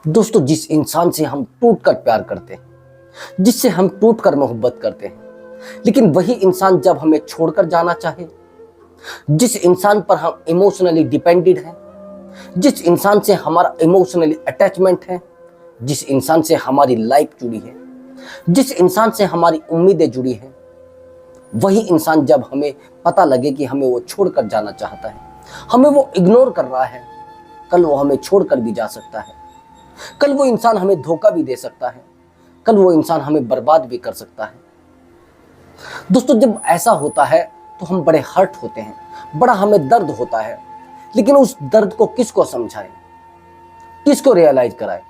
दोस्तों, जिस इंसान से हम टूटकर प्यार करते हैं, जिससे हम टूटकर मोहब्बत करते हैं, लेकिन वही इंसान जब हमें छोड़कर जाना चाहे, जिस इंसान पर हम इमोशनली डिपेंडेड हैं, जिस इंसान से हमारा इमोशनली अटैचमेंट है, जिस इंसान से हमारी लाइफ जुड़ी है, जिस इंसान से हमारी उम्मीदें जुड़ी हैं, वही इंसान जब हमें पता लगे कि हमें वो छोड़कर जाना चाहता है, हमें वो इग्नोर कर रहा है, कल वो हमें छोड़कर भी जा सकता है, कल वो इंसान हमें धोखा भी दे सकता है, कल वो इंसान हमें बर्बाद भी कर सकता है। दोस्तों, जब ऐसा होता है तो हम बड़े हर्ट होते हैं, बड़ा हमें दर्द होता है, लेकिन उस दर्द को किसको समझाएं, किसको रियलाइज कराएं,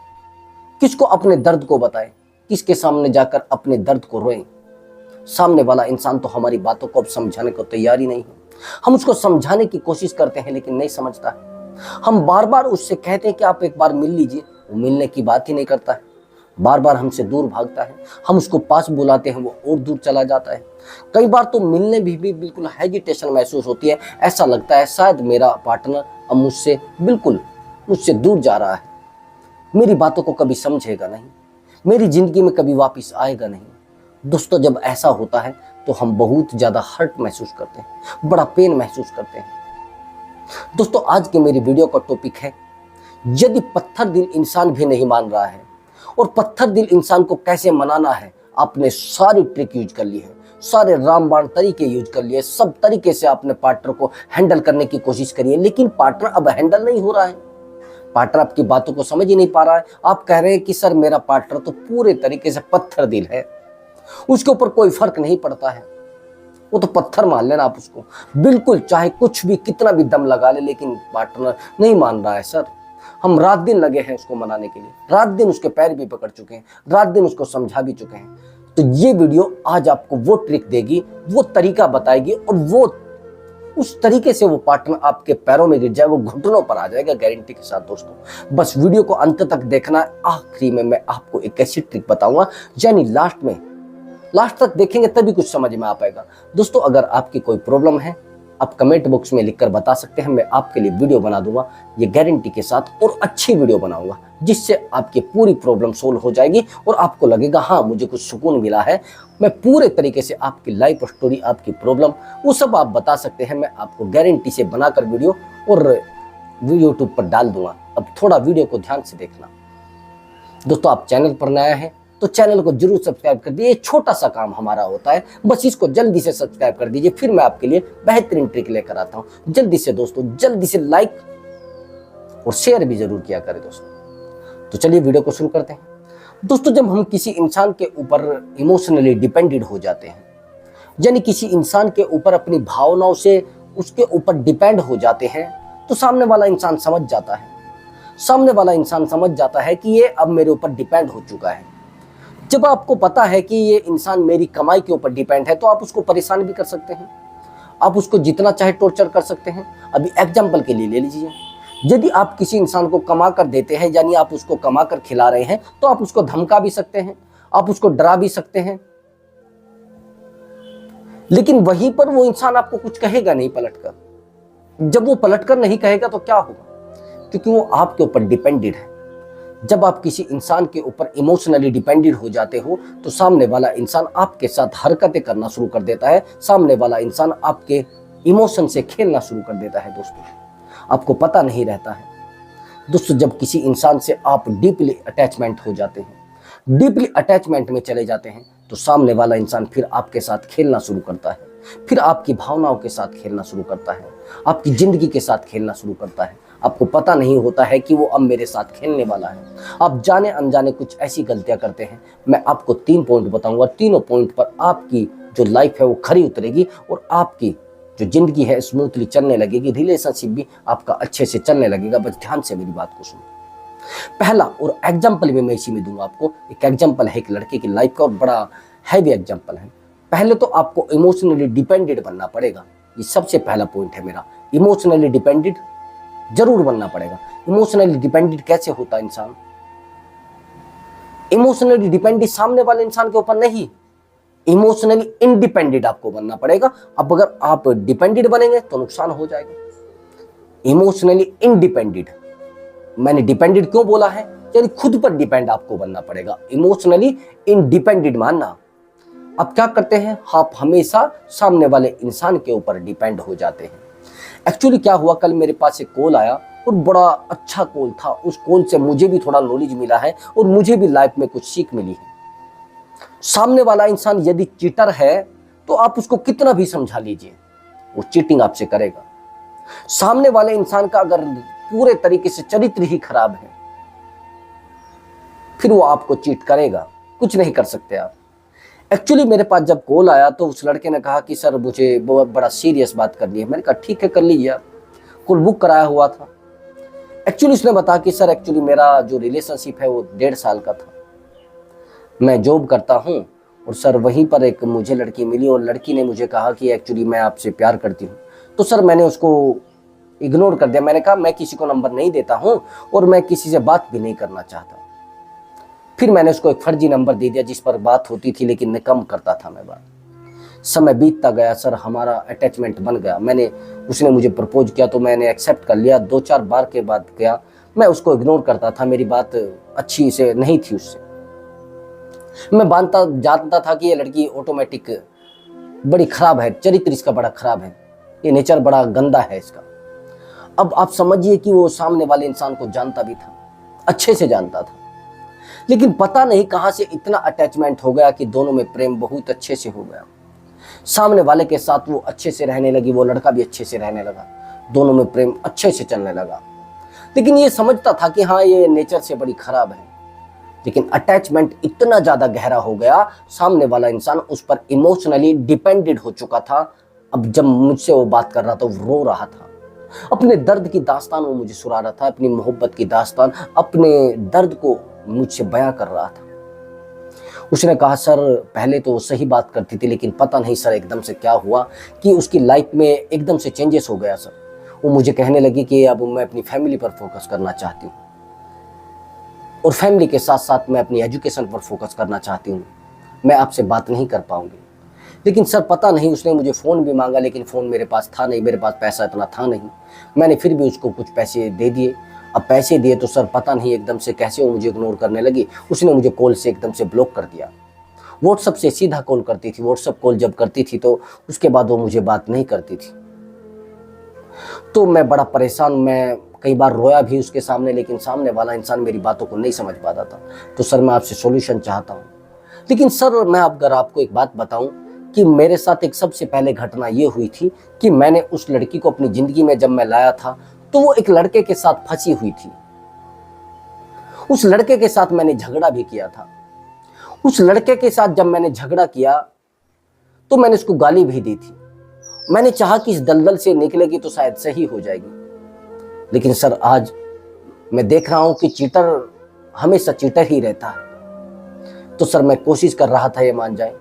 किसको अपने दर्द को बताएं, किसके सामने जाकर अपने दर्द को रोएं। सामने वाला इंसान तो हमारी बातों को अब समझाने को तैयार ही नहीं है। हम उसको समझाने की कोशिश करते हैं लेकिन नहीं समझता है। हम बार बार उससे कहते हैं कि आप एक बार मिल लीजिए, वो मिलने की बात ही नहीं करता है, बार बार हमसे दूर भागता है। हम उसको पास बुलाते हैं, वो और दूर चला जाता है। कई बार तो मिलने भी बिल्कुल हेजिटेशन महसूस होती है। ऐसा लगता है शायद मेरा पार्टनर अब मुझसे दूर जा रहा है, मेरी बातों को कभी समझेगा नहीं, मेरी जिंदगी में कभी वापस आएगा नहीं। दोस्तों, जब ऐसा होता है तो हम बहुत ज्यादा हर्ट महसूस करते हैं, बड़ा पेन महसूस करते हैं। दोस्तों, आज की मेरी वीडियो का टॉपिक है, यदि पत्थर दिल इंसान भी नहीं मान रहा है और पत्थर दिल इंसान को कैसे मनाना है। आपने सारी ट्रिक यूज कर ली है, सारे रामबाण तरीके यूज कर लिए, सब तरीके से आपने पार्टनर को हैंडल करने की कोशिश करी है, लेकिन पार्टनर अब हैंडल नहीं हो रहा है। पार्टनर आपकी बातों को समझ ही नहीं पा रहा है। आप कह रहे हैं कि सर मेरा पार्टनर तो पूरे तरीके से पत्थर दिल है, उसके ऊपर कोई फर्क नहीं पड़ता है, वो तो पत्थर मान लेना आप उसको, बिल्कुल चाहे कुछ भी कितना भी दम लगा ले, लेकिन पार्टनर नहीं मान रहा है। सर, हम रात दिन लगे हैं उसको मनाने के लिए, रात दिन उसके पैर भी पकड़ चुके हैं, रात दिन उसको समझा भी चुके हैं। तो ये वीडियो आज आपको वो ट्रिक देगी, वो तरीका बताएगी, और वो उस तरीके से वो पार्टनर आपके पैरों में गिर जाए, वो घुटनों पर आ जाएगा गारंटी के साथ। दोस्तों, बस वीडियो को अंत तक देखना। आखिरी में मैं आपको एक ऐसी ट्रिक बताऊंगा, यानी लास्ट तक देखेंगे तभी कुछ समझ में आ पाएगा। दोस्तों, अगर आपकी कोई प्रॉब्लम है आप कमेंट बॉक्स में लिखकर बता सकते हैं, मैं आपके लिए वीडियो बना दूंगा, ये गारंटी के साथ, और अच्छी वीडियो बनाऊंगा जिससे आपकी पूरी प्रॉब्लम सोल्व हो जाएगी और आपको लगेगा हाँ मुझे कुछ सुकून मिला है। मैं पूरे तरीके से आपकी लाइफ स्टोरी, आपकी प्रॉब्लम, वो सब आप बता सकते हैं। मैं आपको गारंटी से बनाकर वीडियो और यूट्यूब पर डाल दूंगा। अब थोड़ा वीडियो को ध्यान से देखना। दोस्तों, आप चैनल पर नया है तो चैनल को जरूर सब्सक्राइब कर दीजिए, छोटा सा काम हमारा होता है, बस इसको जल्दी से सब्सक्राइब कर दीजिए, फिर मैं आपके लिए बेहतरीन ट्रिक लेकर आता हूं। जल्दी से दोस्तों, जल्दी से लाइक और शेयर भी जरूर किया करें दोस्तों। तो चलिए वीडियो को शुरू करते हैं। दोस्तों, जब हम किसी इंसान के ऊपर इमोशनली डिपेंडेड हो जाते हैं, यानी किसी इंसान के ऊपर अपनी भावनाओं से उसके ऊपर डिपेंड हो जाते हैं, तो सामने वाला इंसान समझ जाता है। सामने वाला इंसान समझ जाता है कि ये अब मेरे ऊपर डिपेंड हो चुका है। जब आपको पता है कि ये इंसान मेरी कमाई के ऊपर डिपेंड है, तो आप उसको परेशान भी कर सकते हैं, आप उसको जितना चाहे टॉर्चर कर सकते हैं। अभी एग्जांपल के लिए ले लीजिए, यदि आप किसी इंसान को कमा कर देते हैं, यानी आप उसको कमा कर खिला रहे हैं, तो आप उसको धमका भी सकते हैं, आप उसको डरा भी सकते हैं, लेकिन वहीं पर वो इंसान आपको कुछ कहेगा नहीं पलटकर। जब वो पलटकर नहीं कहेगा तो क्या होगा, क्योंकि वो आपके ऊपर डिपेंडेड है। जब आप किसी इंसान के ऊपर इमोशनली डिपेंडेड हो जाते हो, तो सामने वाला इंसान आपके साथ हरकतें करना शुरू कर देता है, सामने वाला इंसान आपके इमोशन से खेलना शुरू कर देता है। दोस्तों, आपको पता नहीं रहता है। दोस्तों, जब किसी इंसान से आप डीपली अटैचमेंट हो जाते हैं, डीपली अटैचमेंट में चले जाते हैं, तो सामने वाला इंसान फिर आपके साथ खेलना शुरू करता है, फिर आपकी भावनाओं के साथ खेलना शुरू करता है, आपकी जिंदगी के साथ खेलना शुरू करता है। आपको पता नहीं होता है कि वो अब मेरे साथ खेलने वाला है। आप जाने अनजाने कुछ ऐसी गलतियां करते हैं। मैं आपको 3 पॉइंट बताऊंगा, तीनों पॉइंट पर आपकी जो लाइफ है वो खरी उतरेगी और आपकी जो जिंदगी है स्मूथली चलने लगेगी, रिलेशनशिप भी आपका अच्छे से चलने लगेगा। बस ध्यान से मेरी बात को सुनो। पहला, और एग्जाम्पल भी मैं इसी में दूंगा आपको, एक एग्जाम्पल है एक लड़के की लाइफ का और बड़ा हैवी एग्जाम्पल है। पहले तो आपको इमोशनली डिपेंडेड बनना पड़ेगा, ये सबसे पहला पॉइंट है मेरा। इमोशनली डिपेंडेड जरूर बनना पड़ेगा। इमोशनली डिपेंडेड कैसे होता है इंसान? इमोशनली डिपेंडेड सामने वाले इंसान के ऊपर नहीं, इमोशनली इंडिपेंडेंट आपको बनना पड़ेगा। अब अगर आप डिपेंडेंट बनेंगे तो नुकसान हो जाएगा। इमोशनली इंडिपेंडेंट, मैंने डिपेंडेंट क्यों बोला है, यानी खुद पर डिपेंड आपको बनना पड़ेगा, इमोशनली इंडिपेंडेंट मानना। आप क्या करते हैं, आप हमेशा सामने वाले इंसान के ऊपर डिपेंड हो जाते हैं। एक्चुअली क्या हुआ, कल मेरे पास एक कॉल आया और बड़ा अच्छा कॉल था। उस कॉल से मुझे भी थोड़ा नॉलेज मिला है और मुझे भी लाइफ में कुछ सीख मिली है। सामने वाला इंसान यदि चीटर है तो आप उसको कितना भी समझा लीजिए, वो चीटिंग आपसे करेगा। सामने वाले इंसान का अगर पूरे तरीके से चरित्र ही खराब है, फिर वो आपको चीट करेगा, कुछ नहीं कर सकते आप। एक्चुअली मेरे पास जब कॉल आया तो उस लड़के ने कहा कि सर मुझे बहुत बड़ा सीरियस बात करनी है। मैंने कहा ठीक है कर लीजिए आप, कॉल बुक कराया हुआ था। एक्चुअली उसने बताया कि सर एक्चुअली मेरा जो रिलेशनशिप है वो 1.5 साल का था, मैं जॉब करता हूँ और सर वहीं पर एक मुझे लड़की मिली और लड़की ने मुझे कहा कि एक्चुअली मैं आपसे प्यार करती हूँ। तो सर मैंने उसको इग्नोर कर दिया। मैंने कहा मैं किसी को नंबर नहीं देता हूँ और मैं किसी से बात भी नहीं करना चाहता। फिर मैंने उसको एक फर्जी नंबर दे दिया जिस पर बात होती थी, लेकिन मैं कम करता था मैं बात। समय बीतता गया सर, हमारा अटैचमेंट बन गया। उसने मुझे प्रपोज किया तो मैंने एक्सेप्ट कर लिया। 2-4 बार के बाद गया, मैं उसको इग्नोर करता था, मेरी बात अच्छी से नहीं थी उससे। मैं जानता था कि ये लड़की ऑटोमेटिक बड़ी खराब है, चरित्र इसका बड़ा खराब है, ये नेचर बड़ा गंदा है इसका। अब आप समझिए कि वो सामने वाले इंसान को जानता भी था, अच्छे से जानता था, लेकिन पता नहीं कहां से इतना अटैचमेंट हो गया कि दोनों में प्रेम बहुत अच्छे से हो गया। सामने वाले के साथ वो अच्छे से रहने लगी, वो लड़का भी अच्छे से रहने लगा, दोनों में प्रेम अच्छे से चलने लगा। लेकिन ये समझता था कि हाँ ये नेचर से बड़ी खराब है, लेकिन अटैचमेंट इतना ज्यादा गहरा हो गया, सामने वाला इंसान उस पर इमोशनली डिपेंडेंट हो चुका था। अब जब मुझसे वो बात कर रहा था, वो रो रहा था, अपने दर्द की दास्तान वो मुझे सुना रहा था, अपनी मोहब्बत की दास्तान, अपने दर्द को मुझसे बयां कर रहा था। उसने कहा सर पहले तो वो सही बात करती थी, लेकिन पता नहीं सर एकदम से क्या हुआ कि उसकी लाइफ में एकदम से चेंजेस हो गया सर। वो मुझे कहने लगी कि अब मैं अपनी फैमिली पर फोकस करना चाहती हूँ और फैमिली के साथ साथ मैं अपनी एजुकेशन पर फोकस करना चाहती हूँ, मैं आपसे बात नहीं कर पाऊंगी। लेकिन सर पता नहीं, उसने मुझे फ़ोन भी मांगा लेकिन फ़ोन मेरे पास था नहीं, मेरे पास पैसा इतना था नहीं। मैंने फिर भी उसको कुछ पैसे दे दिए। अब पैसे दिए तो सर पता नहीं एकदम से कैसे वो मुझे इग्नोर करने लगी। उसने मुझे कॉल से एकदम से ब्लॉक कर दिया। व्हाट्सअप से सीधा कॉल करती थी, व्हाट्सअप कॉल जब करती थी तो उसके बाद वो मुझे बात नहीं करती थी। तो मैं बड़ा परेशान, मैं कई बार रोया भी उसके सामने, लेकिन सामने वाला इंसान मेरी बातों को नहीं समझ पाता था। तो सर मैं आपसे सॉल्यूशन चाहता हूँ। लेकिन सर मैं अगर आपको एक बात बताऊं कि मेरे साथ एक सबसे पहले घटना ये हुई थी कि मैंने उस लड़की को अपनी जिंदगी में जब मैं लाया था तो वो एक लड़के के साथ फंसी हुई थी। उस लड़के के साथ मैंने झगड़ा भी किया था। उस लड़के के साथ जब मैंने झगड़ा किया तो मैंने उसको गाली भी दी थी। मैंने चाहा कि इस दलदल से निकलेगी तो शायद सही हो जाएगी। लेकिन सर आज मैं देख रहा हूं कि चीटर हमेशा चीटर ही रहता है। तो सर मैं कोशिश कर रहा था ये मान जाए।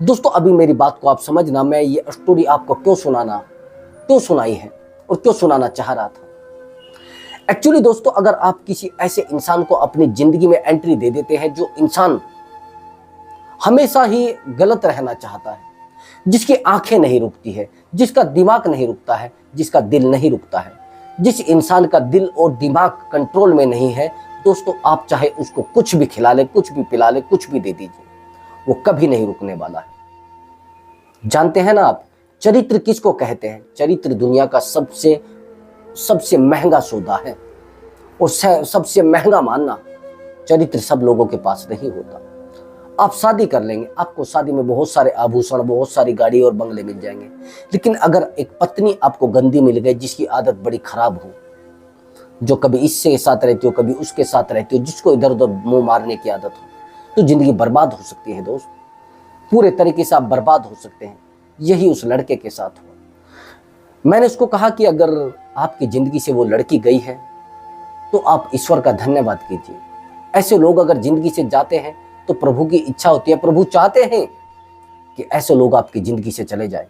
दोस्तों अभी मेरी बात को आप समझना, मैं ये स्टोरी आपको क्यों सुनाई है और क्यों सुनाना चाह रहा था। एक्चुअली दोस्तों अगर आप किसी ऐसे इंसान को अपनी जिंदगी में एंट्री दे देते हैं जो इंसान हमेशा ही गलत रहना चाहता है, जिसकी आंखें नहीं रुकती है, जिसका दिमाग नहीं रुकता है, जिसका दिल नहीं रुकता है, जिस इंसान का दिल और दिमाग कंट्रोल में नहीं है, दोस्तों आप चाहे उसको कुछ भी खिला ले, कुछ भी पिला ले, कुछ भी दे दीजिए, वो कभी नहीं रुकने वाला है। जानते हैं ना आप चरित्र किसको कहते हैं? चरित्र दुनिया का सबसे महंगा सौदा है और सबसे महंगा मानना। चरित्र सब लोगों के पास नहीं होता। आप शादी कर लेंगे, आपको शादी में बहुत सारे आभूषण, बहुत सारी गाड़ी और बंगले मिल जाएंगे, लेकिन अगर एक पत्नी आपको गंदी मिल गई, जिसकी आदत बड़ी खराब हो, जो कभी इसके साथ रहती हो, कभी उसके साथ रहती हो, जिसको इधर उधर मुंह मारने की आदत हो, तो जिंदगी बर्बाद हो सकती है दोस्त। पूरे तरीके से आप बर्बाद हो सकते हैं। यही उस लड़के के साथ हुआ। मैंने उसको कहा कि अगर आपकी जिंदगी से वो लड़की गई है तो आप ईश्वर का धन्यवाद कीजिए। ऐसे लोग अगर जिंदगी से जाते हैं तो प्रभु की इच्छा होती है, प्रभु चाहते हैं कि ऐसे लोग आपकी जिंदगी से चले जाए।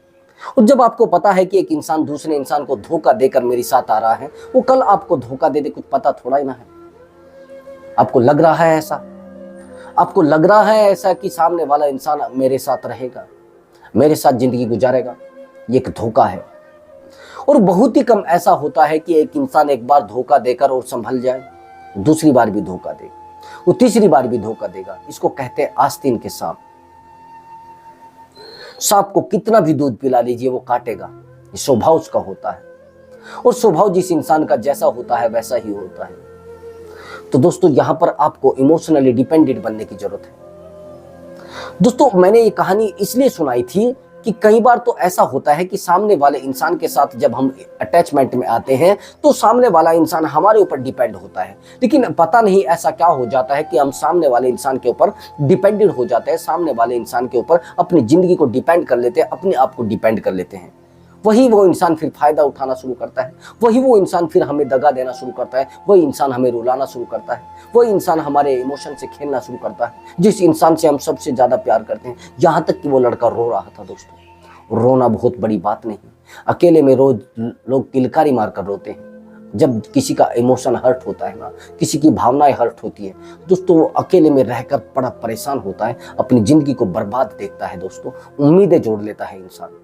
और जब आपको पता है कि एक इंसान दूसरे इंसान को धोखा देकर मेरे साथ आ रहा है, वो कल आपको धोखा दे दे, कुछ पता थोड़ा ही ना है। आपको लग रहा है ऐसा, आपको लग रहा है ऐसा कि सामने वाला इंसान मेरे साथ रहेगा, मेरे साथ जिंदगी गुजारेगा, ये एक धोखा है। और बहुत ही कम ऐसा होता है कि एक इंसान एक बार धोखा देकर और संभल जाए। दूसरी बार भी धोखा देगा, वो तीसरी बार भी धोखा देगा। इसको कहते हैं आस्तीन के सांप। सांप को कितना भी दूध पिला लीजिए वो काटेगा, ये स्वभाव उसका होता है, और स्वभाव जिस इंसान का जैसा होता है वैसा ही होता है। तो दोस्तों यहां पर आपको इमोशनली डिपेंडेंट बनने की जरूरत है। दोस्तों मैंने ये कहानी इसलिए सुनाई थी कि कई बार तो ऐसा होता है कि सामने वाले इंसान के साथ जब हम अटैचमेंट में आते हैं तो सामने वाला इंसान हमारे ऊपर डिपेंड होता है, लेकिन पता नहीं ऐसा क्या हो जाता है कि हम सामने वाले इंसान के ऊपर डिपेंडेंट हो जाते हैं, सामने वाले इंसान के ऊपर अपनी जिंदगी को डिपेंड कर लेते हैं, अपने आप को डिपेंड कर लेते हैं। वही वो इंसान फिर फायदा उठाना शुरू करता है, वही वो इंसान फिर हमें दगा देना शुरू करता है, वही इंसान हमें रुलाना शुरू करता है, वही इंसान हमारे इमोशन से खेलना शुरू करता है, जिस इंसान से हम सबसे ज्यादा प्यार करते हैं। यहाँ तक कि वो लड़का रो रहा था दोस्तों। रोना बहुत बड़ी बात नहीं, अकेले में रोज लोग किलकारी मारकर रोते हैं। जब किसी का इमोशन हर्ट होता है ना, किसी की भावनाएं हर्ट होती है दोस्तों, वो अकेले में रहकर बड़ा परेशान होता है, अपनी जिंदगी को बर्बाद देखता है दोस्तों, उम्मीदें जोड़ लेता है इंसान।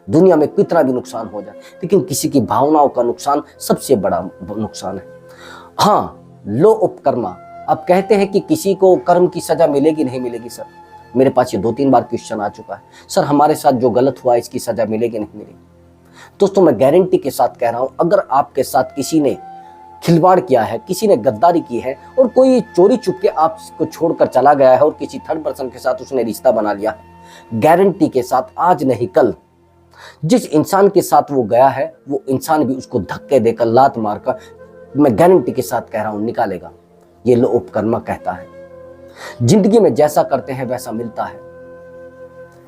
दुनिया में कितना भी नुकसान हो जाए, लेकिन किसी की भावनाओं का नुकसान सबसे बड़ा नुकसान है। हाँ, लो ऑफ कर्मा। अब कहते हैं कि किसी को कर्म की सजा मिलेगी नहीं मिलेगी। सर मेरे पास ये 2-3 बार क्वेश्चन आ चुका है, सर हमारे साथ जो गलत हुआ इसकी सजा मिलेगी नहीं मिलेगी। दोस्तों मैं गारंटी के साथ कह रहा हूं, अगर आपके साथ किसी ने खिलवाड़ किया है, किसी ने गद्दारी की है, और कोई चोरी चुप के आपको छोड़कर चला गया है और किसी थर्ड पर्सन के साथ उसने रिश्ता बना लिया है, गारंटी के साथ आज नहीं कल जिस इंसान के साथ वो गया है वो इंसान भी उसको धक्के देकर, लात मारकर, मैं गारंटी के साथ कह रहा हूं, निकालेगा। ये लो ऑफ कर्मा कहता है। जिंदगी में जैसा करते हैं वैसा मिलता है,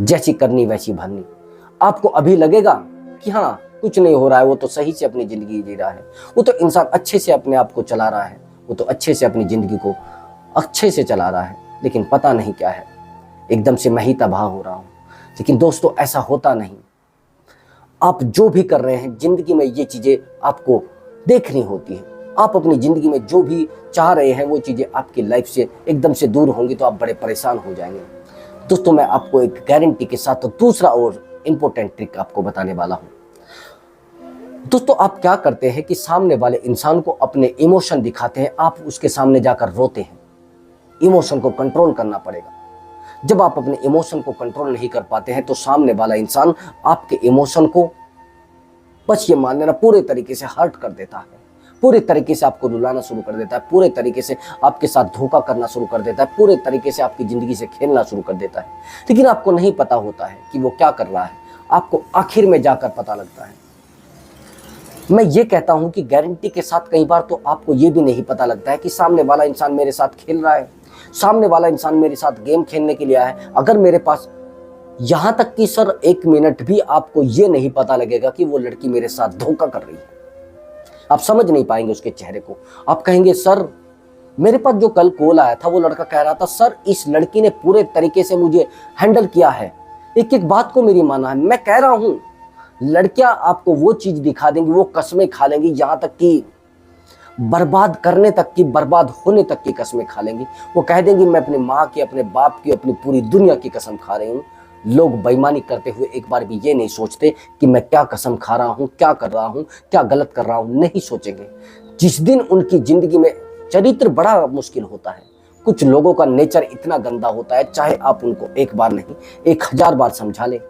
जैसी करनी वैसी भरनी। आपको अभी लगेगा कि हाँ कुछ नहीं हो रहा है, वो तो सही से अपनी जिंदगी जी रहा है, वो तो इंसान अच्छे से अपने आप को चला रहा है, वो तो अच्छे से अपनी जिंदगी को अच्छे से चला रहा है, लेकिन पता नहीं क्या है, एकदम से मैं ही तबाह हो रहा हूं। लेकिन दोस्तों ऐसा होता नहीं। आप जो भी कर रहे हैं जिंदगी में ये चीजें आपको देखनी होती है। आप अपनी जिंदगी में जो भी चाह रहे हैं वो चीजें आपकी लाइफ से एकदम से दूर होंगी तो आप बड़े परेशान हो जाएंगे। दोस्तों मैं आपको एक गारंटी के साथ दूसरा और इंपॉर्टेंट ट्रिक आपको बताने वाला हूं। दोस्तों आप क्या करते हैं कि सामने वाले इंसान को अपने इमोशन दिखाते हैं, आप उसके सामने जाकर रोते हैं। इमोशन को कंट्रोल करना पड़ेगा। जब आप अपने इमोशन को कंट्रोल नहीं कर पाते हैं तो सामने वाला इंसान आपके इमोशन को, बस ये मान लेना, पूरे तरीके से हर्ट कर देता है, पूरे तरीके से आपको रुलाना शुरू कर देता है, पूरे तरीके से आपके साथ धोखा करना शुरू कर देता है, पूरे तरीके से आपकी जिंदगी से खेलना शुरू कर देता है। लेकिन आपको नहीं पता होता है कि वो क्या कर रहा है, आपको आखिर में जाकर पता लगता है। मैं ये कहता हूं कि गारंटी के साथ कई बार तो आपको ये भी नहीं पता लगता है कि सामने वाला इंसान मेरे साथ खेल रहा है, सामने वाला इंसान मेरे साथ गेम खेलने के लिए आया है। अगर मेरे पास, यहां तक कि सर 1 मिनट भी आपको ये नहीं पता लगेगा कि वो लड़की मेरे साथ धोखा कर रही है, आप समझ नहीं पाएंगे उसके चेहरे को। आप कहेंगे सर मेरे पास जो कल कॉल आया था वो लड़का कह रहा था सर इस लड़की ने पूरे तरीके से मुझे हैंडल किया है, एक एक बात को मेरी माना है। मैं कह रहा हूं लड़कियां आपको वो चीज दिखा देंगी, वो कसमें खा लेंगी, यहां तक कि बर्बाद करने तक की, बर्बाद होने तक की कसमें खा लेंगी। वो कह देंगी मैं अपनी माँ की, अपने बाप की, अपनी पूरी दुनिया की कसम खा रही हूँ। लोग बेईमानी करते हुए एक बार भी ये नहीं सोचते कि मैं क्या कसम खा रहा हूँ, क्या कर रहा हूँ, क्या गलत कर रहा हूँ, नहीं सोचेंगे। जिस दिन उनकी जिंदगी में चरित्र बड़ा मुश्किल होता है, कुछ लोगों का नेचर इतना गंदा होता है, चाहे आप उनको एक बार नहीं 1000 बार समझा लें,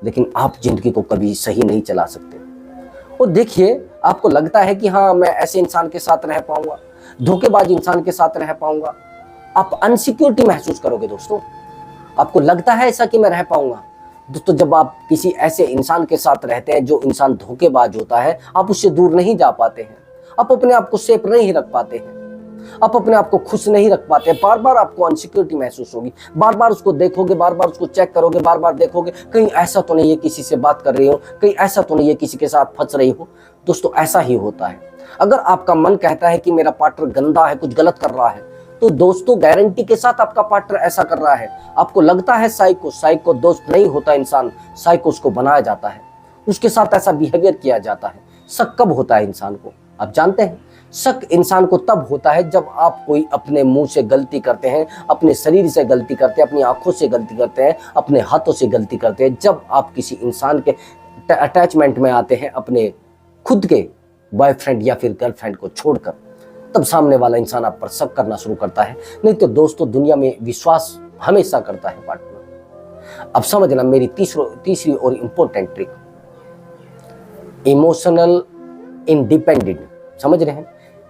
लेकिन आप जिंदगी को कभी सही नहीं चला सकते। और देखिए आपको लगता है कि हाँ मैं ऐसे इंसान के साथ रह पाऊंगा, धोखेबाज इंसान के साथ रह पाऊंगा, आप अनसिक्योरिटी महसूस करोगे दोस्तों। आपको लगता है ऐसा कि मैं रह पाऊंगा। दोस्तों जब आप किसी ऐसे इंसान के साथ रहते हैं जो इंसान धोखेबाज होता है, आप उससे दूर नहीं जा पाते हैं, आप अपने आप को सेफ नहीं रख पाते हैं, आप अपने आप को खुश नहीं रख पाते। बार बार आपको अनसिक्योरिटी महसूस होगी, बार बार उसको देखोगे, बार बार उसको चेक करोगे, बार बार देखोगे कहीं ऐसा तो नहीं है किसी से बात कर रही हो, कहीं ऐसा तो नहीं है किसी के साथ फंस रही हो। दोस्तों ऐसा ही होता है। अगर आपका मन कहता है कि मेरा पार्टनर गंदा है, कुछ गलत कर रहा है, तो दोस्तों गारंटी के साथ आपका पार्टनर ऐसा कर रहा है। आपको लगता है साइको दोस्त नहीं होता इंसान, साइको उसको बनाया जाता है, उसके साथ ऐसा बिहेवियर किया जाता है। शक कब होता है इंसान को, आप जानते हैं? शक इंसान को तब होता है जब आप कोई अपने मुंह से गलती करते हैं, अपने शरीर से गलती करते हैं, अपनी आंखों से गलती करते हैं, अपने हाथों से गलती करते हैं। जब आप किसी इंसान के अटैचमेंट में आते हैं, अपने खुद के बॉयफ्रेंड या फिर गर्लफ्रेंड को छोड़कर, तब सामने वाला इंसान आप पर शक करना शुरू करता है। नहीं तो दोस्तों, दुनिया में विश्वास हमेशा करता है पार्टनर। अब समझना मेरी तीसरी और इंपॉर्टेंट ट्रिक, इमोशनल इंडिपेंडेंट। समझ रहे हैं?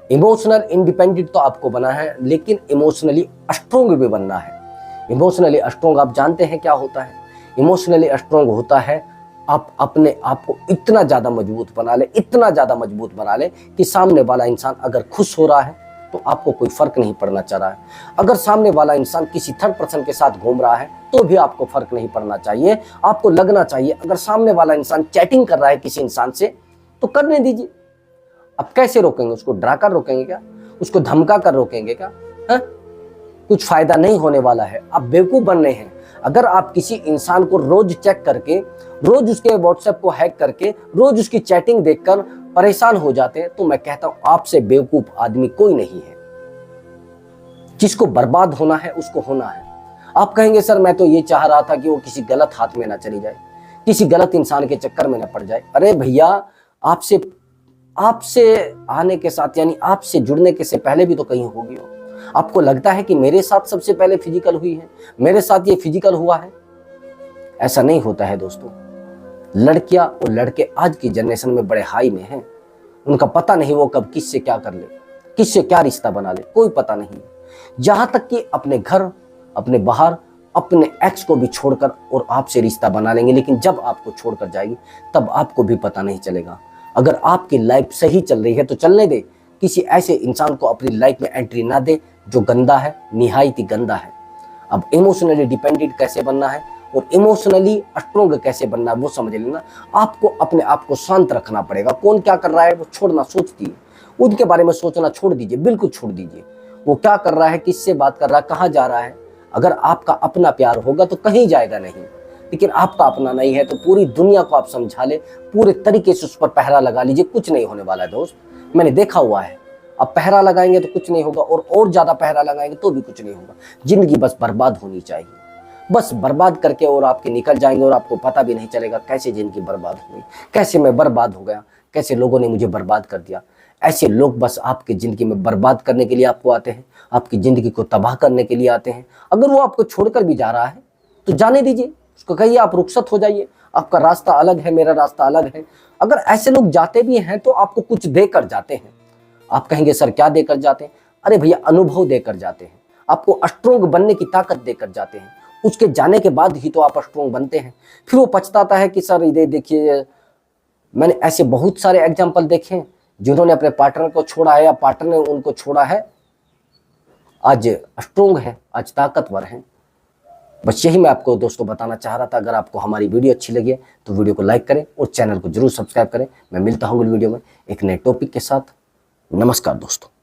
इमोशनल इंडिपेंडेंट तो आपको बना है, लेकिन इमोशनली स्ट्रोंग भी बनना है। इमोशनली स्ट्रोंग आप जानते हैं क्या होता है? इमोशनली स्ट्रोंग होता है आप अपने आप को इतना ज़्यादा मजबूत बना ले, इतना ज़्यादा मजबूत बना ले कि सामने वाला इंसान अगर खुश हो रहा है तो आपको कोई फर्क नहीं पड़ना चाह रहा है। अगर सामने वाला इंसान किसी थर्ड पर्सन के साथ घूम रहा है तो भी आपको फर्क नहीं पड़ना चाहिए। आपको लगना चाहिए अगर सामने वाला इंसान चैटिंग कर रहा है किसी इंसान से तो करने दीजिए। अब कैसे रोकेंगे? उसको डरा कर रोकेंगे क्या? उसको धमका कर रोकेंगे क्या? है? कुछ फायदा नहीं होने वाला है। आप बेवकूफ बन रहे हैं। अगर आप किसी इंसान को रोज चेक करके, रोज उसके व्हाट्सएप को हैक करके, रोज उसकी चैटिंग देखकर परेशान हो जाते हैं तो मैं कहता हूं आपसे बेवकूफ आदमी कोई नहीं है। जिसको बर्बाद होना है उसको होना है। आप कहेंगे सर मैं तो ये चाह रहा था कि वो किसी गलत हाथ में ना चली जाए, किसी गलत इंसान के चक्कर में ना पड़ जाए। अरे भैया, आपसे आने के साथ यानी आपसे जुड़ने के से पहले भी तो कहीं होगी हो। आपको लगता है कि मेरे साथ सबसे पहले फिजिकल हुई है, मेरे साथ ये फिजिकल हुआ है? ऐसा नहीं होता है दोस्तों। लड़कियां और लड़के आज की जनरेशन में बड़े हाई में हैं। उनका पता नहीं वो कब किससे क्या कर ले, किससे क्या रिश्ता बना ले, कोई पता नहीं। जहां तक कि अपने घर, अपने बाहर, अपने एक्स को भी छोड़कर और आपसे रिश्ता बना लेंगे, लेकिन जब आपको छोड़कर जाएगी तब आपको भी पता नहीं चलेगा। अगर आपकी लाइफ सही चल रही है तो चलने दे। किसी ऐसे इंसान को अपनी लाइफ में एंट्री ना दे जो गंदा है, निहायत ही गंदा है। अब इमोशनली डिपेंडेंट कैसे बनना है और इमोशनली स्ट्रोंग कैसे बनना है वो समझ लेना। आपको अपने आप को शांत रखना पड़ेगा। कौन क्या कर रहा है वो छोड़ना, सोच दीजिए। उनके बारे में सोचना छोड़ दीजिए, बिल्कुल छोड़ दीजिए। वो क्या कर रहा है, किससे बात कर रहा है, कहाँ जा रहा है। अगर आपका अपना प्यार होगा तो कहीं जाएगा नहीं, लेकिन आपका अपना नहीं है तो पूरी दुनिया को आप समझा ले, पूरे तरीके से उस पर पहरा लगा लीजिए, कुछ नहीं होने वाला है दोस्त। मैंने देखा हुआ है। अब पहरा लगाएंगे तो कुछ नहीं होगा और ज्यादा पहरा लगाएंगे तो भी कुछ नहीं होगा। जिंदगी बस बर्बाद होनी चाहिए, बस बर्बाद करके और आपके निकल जाएंगे और आपको पता भी नहीं चलेगा कैसे जिंदगी बर्बाद हुई, कैसे मैं बर्बाद हो गया, कैसे लोगों ने मुझे बर्बाद कर दिया। ऐसे लोग बस आपकी जिंदगी में बर्बाद करने के लिए आपको आते हैं, आपकी जिंदगी को तबाह करने के लिए आते हैं। अगर वो आपको छोड़कर भी जा रहा है तो जाने दीजिए, उसको कहिए आप रुखसत हो जाइए, आपका रास्ता अलग है, मेरा रास्ता अलग है। अगर ऐसे लोग जाते भी हैं तो आपको कुछ देकर जाते हैं। आप कहेंगे सर क्या देकर जाते हैं? अरे भैया, अनुभव देकर जाते हैं, आपको स्ट्रोंग बनने की ताकत देकर जाते हैं। उसके जाने के बाद ही तो आप स्ट्रोंग बनते हैं। फिर वो पछताता है कि सर ये देखिए, मैंने ऐसे बहुत सारे एग्जाम्पल देखे हैं जिन्होंने अपने पार्टनर को छोड़ा है या पार्टनर ने उनको छोड़ा है, आज स्ट्रोंग है, आज ताकतवर है। बस यही मैं आपको दोस्तों बताना चाह रहा था। अगर आपको हमारी वीडियो अच्छी लगी है तो वीडियो को लाइक करें और चैनल को जरूर सब्सक्राइब करें। मैं मिलता हूँ अगली वीडियो में एक नए टॉपिक के साथ। नमस्कार दोस्तों।